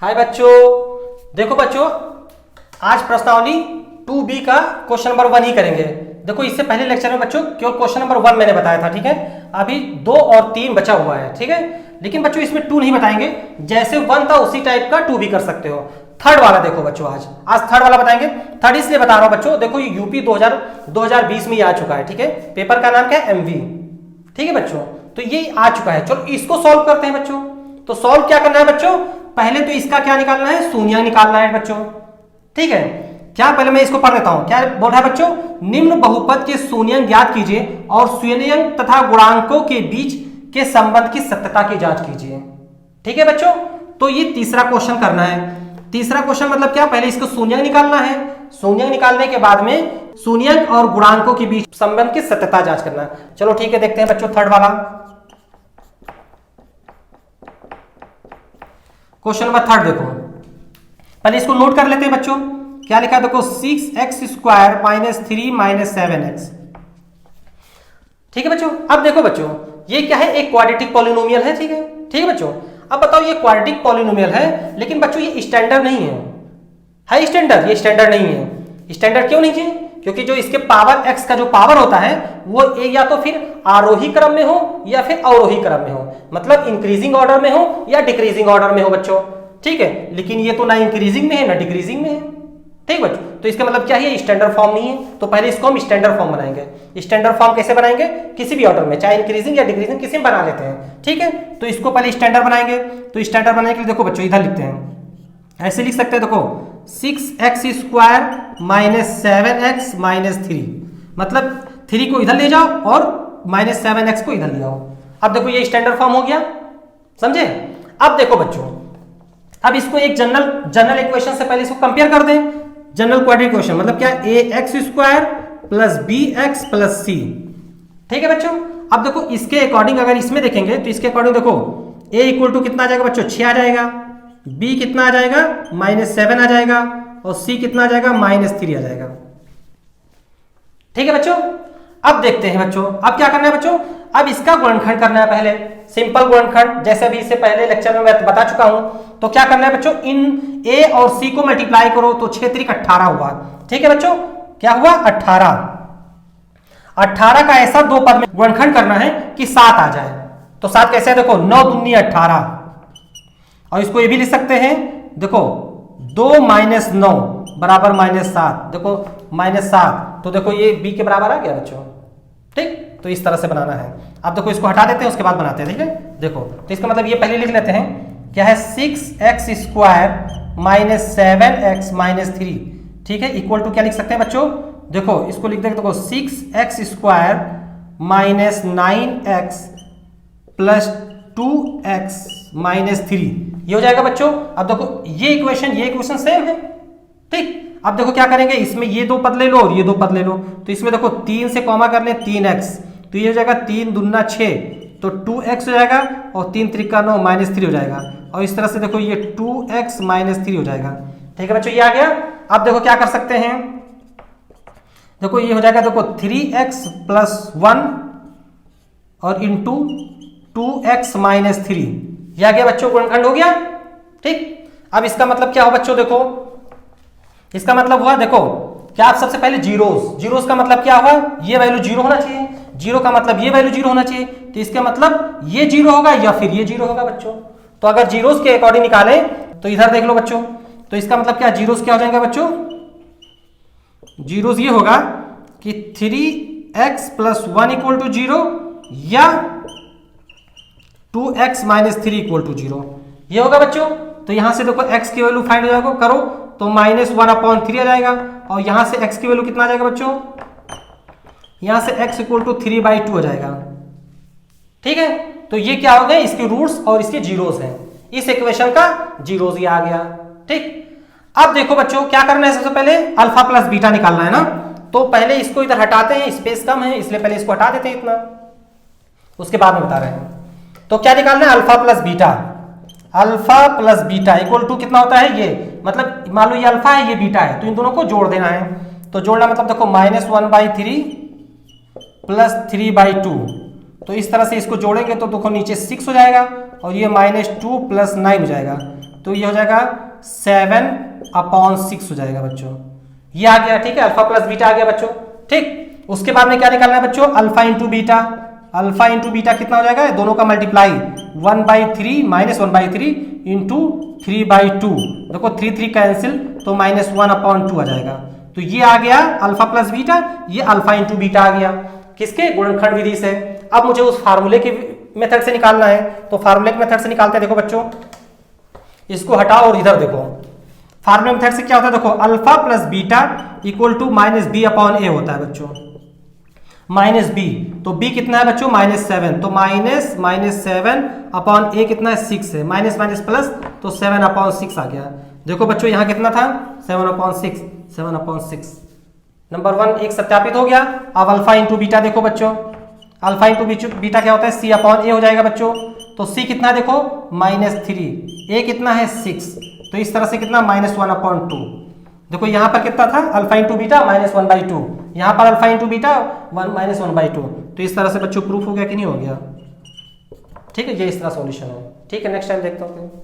हाय बच्चों, देखो बच्चों, आज प्रश्नावली 2B का क्वेश्चन नंबर 1 ही करेंगे। देखो इससे पहले लेक्चर में बच्चों केवल क्वेश्चन नंबर 1 मैंने बताया था, ठीक है। अभी 2 और 3 बचा हुआ है, ठीक है। लेकिन बच्चों इसमें 2 नहीं बताएंगे, जैसे 1 था उसी टाइप का 2 भी कर सकते हो। थर्ड वाला देखो बच्चों, आज थर्ड वाला बताएंगे। थर्ड इसलिए बता रहा हूं बच्चों, देखो ये यूपी 2020 में ही आ चुका है, ठीक है। पेपर का नाम क्या है? MV, ठीक है बच्चों। तो ये आ चुका है, चलो इसको सॉल्व करते हैं बच्चों। तो सॉल्व क्या करना है बच्चों? पहले तो इसका क्या निकालना है? शून्य निकालना है बच्चों, ठीक है। क्या, पहले मैं इसको पढ़ देता हूं। क्या बोल रहा है बच्चों? निम्न बहुपद के शून्य ज्ञात कीजिए और शून्य तथा गुणांकों के बीच के संबंध की सत्यता की जांच कीजिए, ठीक है बच्चों। तो ये तीसरा क्वेश्चन करना है। तीसरा क्वेश्चन मतलब क्या? पहले इसको शून्य निकालना है, शून्य निकालने के बाद में शून्य और गुणांकों के बीच संबंध की सत्यता जांच करना है। चलो ठीक है, देखते हैं बच्चों थर्ड वाला क्वेश्चन नंबर थर्ड। देखो पहले इसको नोट कर लेते हैं बच्चों। क्या लिखा है? देखो 6x² माइनस 3 माइनस 7x, ठीक है बच्चों। अब देखो बच्चों, ये क्या है? एक क्वाड्रेटिक पॉलिनोमियल है, ठीक है, ठीक है बच्चों। अब बताओ, ये क्वाड्रेटिक पॉलिनोमियल है, लेकिन बच्चों ये स्टैंडर्ड नहीं है स्टैंडर्ड? ये स्टैंडर्ड नहीं है। स्टैंडर्ड क्यों नहीं है? क्योंकि जो इसके पावर x का जो पावर होता है वो या तो फिर आरोही क्रम में हो या फिर अवरोही क्रम में हो, मतलब इंक्रीजिंग ऑर्डर में हो या डिक्रीजिंग ऑर्डर में हो बच्चों, ठीक है। लेकिन ये तो ना इंक्रीजिंग में है ना डिक्रीजिंग में है, ठीक बच्चों। तो इसका मतलब क्या है? स्टैंडर्ड फॉर्म नहीं है। तो पहले इसको हम स्टैंडर्ड फॉर्म बनाएंगे। स्टैंडर्ड फॉर्म कैसे बनाएंगे? किसी भी ऑर्डर में, चाहे इंक्रीजिंग या डिक्रीजिंग, किसी में बना लेते हैं, ठीक है। तो इसको पहले स्टैंडर्ड बनाएंगे। तो स्टैंडर्ड बनाने के लिए देखो बच्चों इधर लिखते हैं, ऐसे लिख सकते हैं। देखो 6x² माइनस 7x माइनस 3, मतलब 3 को इधर ले जाओ और माइनस 7x को इधर ले आओ। अब देखो ये स्टैंडर्ड फॉर्म हो गया, समझे। अब देखो बच्चों, अब इसको एक जनरल इक्वेशन से पहले इसको कंपेयर कर दें। जनरल क्वाड्रेटिक इक्वेशन मतलब क्या? ax² plus bx plus c, ठीक है बच्चों। अब देखो इसके अकॉर्डिंग अगर इसमें देखेंगे तो इसके अकॉर्डिंग देखो a इक्वल टू कितना आ जाएगा बच्चों? 6 आ जाएगा। b कितना आ जाएगा? -7 आ जाएगा। और c कितना आ जाएगा? -3 आ जाएगा, ठीक है बच्चों। अब देखते हैं बच्चों, अब क्या करना है बच्चों? अब इसका गुणनखंड करना है पहले, सिंपल गुणनखंड, जैसे अभी इससे पहले लेक्चर में मैं बता चुका हूं। तो क्या करना है बच्चों? इन a और c को मल्टीप्लाई करो तो 6 3 18 हुआ, ठीक है बच्चों। क्या हुआ? 18 का ऐसा दो पद में गुणनखंड करना है कि 7 आ जाए। तो 7 कैसे है? देखो 9 दूनी 18, और इसको ये भी लिख सकते हैं, देखो 2 माइनस 9 बराबर -7। देखो -7, तो देखो ये b के बराबर आ गया बच्चों, ठीक। तो इस तरह से बनाना है। अब देखो इसको हटा देते हैं, उसके बाद बनाते हैं, ठीक है। देखो तो इसका मतलब ये पहले लिख लेते हैं, क्या है? 6x² माइनस 7x माइनस 3, ठीक है, इक्वल टू क्या लिख सकते हैं बच्चों? देखो इसको लिख देंगे, देखो 6x² minus 9x plus 2x minus 3, ये हो जाएगा बच्चों। अब देखो ये इक्वेशन सेम है, ठीक। अब देखो क्या करेंगे, इसमें ये दो पद ले लो और ये दो पद ले लो। तो इसमें देखो 3 से कॉमा कर ले 3x, तो ये हो जाएगा 3 दूना 6, तो 2x हो जाएगा, और 3 त्रिका 9 -3 हो जाएगा। और इस तरह से देखो ये 2x -3 हो जाएगा, ठीक है बच्चों, ये आ गया। अब देखो क्या कर सकते हैं, देखो ये हो जाएगा, देखो 3x + 1 और इंटू 2x -3, ये आ गया बच्चों, गुणनखंड हो गया, ठीक। अब इसका मतलब क्या हो बच्चों? देखो इसका मतलब हुआ, देखो क्या, आप सबसे पहले जीरोस का मतलब क्या हुआ? ये वैल्यू 0 होना चाहिए, 0 का मतलब ये वैल्यू 0 होना चाहिए। तो इसका मतलब ये 0 होगा या फिर ये 0 होगा बच्चों। तो अगर जीरोस के अकॉर्डिंग निकालें तो इधर देख लो बच्चों, तो इसका मतलब क्या? जीरोस क्या हो जाएगा बच्चों? जीरोस ये होगा कि 3x + 1 = 0 या 2x - 3 = 0, ये होगा बच्चों। तो यहां से देखो x की वैल्यू फाइंड हो जाएगा, करो तो -1/3 आ जाएगा। और यहां से x की वैल्यू कितना आ जाएगा बच्चों? यहां से x = 3/2 हो जाएगा, ठीक है। तो ये क्या हो गए? इसके रूट्स और इसके जीरोस हैं। इस इक्वेशन का जीरोस ये आ गया, ठीक। अब देखो बच्चों क्या करना है, सबसे पहले अल्फा प्लस बीटा निकालना है ना। तो पहले इसको इधर हटाते हैं, स्पेस कम है इसलिए पहले इसको हटा देते हैं इतना, उसके बाद में बता रहे हैं। तो क्या निकालना है? Alpha plus beta equal to कितना होता है? ये मतलब मान लो ये अल्फा है, ये बीटा है, तो इन दोनों को जोड़ देना है। तो जोड़ना मतलब देखो -1/3 प्लस 3/2, तो इस तरह से इसको जोड़ेंगे तो देखो नीचे 6 हो जाएगा, और ये -2 + 9 हो जाएगा। तो ये हो जाएगा 7/6 हो जाएगा बच्चों। ये आ गया, ठीक है, अल्फा प्लस बीटा आ गया बच्चों। ठीक, उसके बाद में क्या निकालना है बच्चों, alpha into beta. Alpha into beta कितना हो जाएगा, दोनों का मल्टीप्लाई 1/3 माइनस 1/3 इंटू 3/2। देखो 3 कैंसिल तो -1/2 आ जाएगा। तो ये आ गया अल्फा प्लस बीटा, ये अल्फा इंटू बीटा आ गया किसके, गुणनखंड विधि से। अब मुझे उस फार्मूले के मेथड से निकालना है, तो फार्मूले के मेथड से निकालते हैं। देखो बच्चों, इसको हटाओ और इधर देखो, फार्मूले मेथड से क्या होता है, देखो alpha plus beta equal to -b/a होता है बच्चों, -b। तो b कितना है बच्चों, -7, तो -7/a कितना है, 6 है, माइनस माइनस प्लस तो 7/6 आ गया। देखो बच्चों यहाँ कितना था, 7/6। नंबर 1 एक सत्यापित हो गया। अब अल्फा इंटू बीटा देखो बच्चों, अल्फा इंटू बीटा क्या होता है, c/a हो जाएगा बच्चों। तो c कितना देखो -3, a कितना है 6, तो इस तरह से कितना -1/2। देखो यहाँ पर कितना था, अल्फा इंटू बीटा -1/2, यहाँ पर अल्फा इंटू बीटा -1/2। तो इस तरह से बच्चों प्रूफ हो गया कि नहीं हो गया, ठीक है, ये इस तरह सॉल्यूशन है। ठीक है, नेक्स्ट टाइम देखते हैं।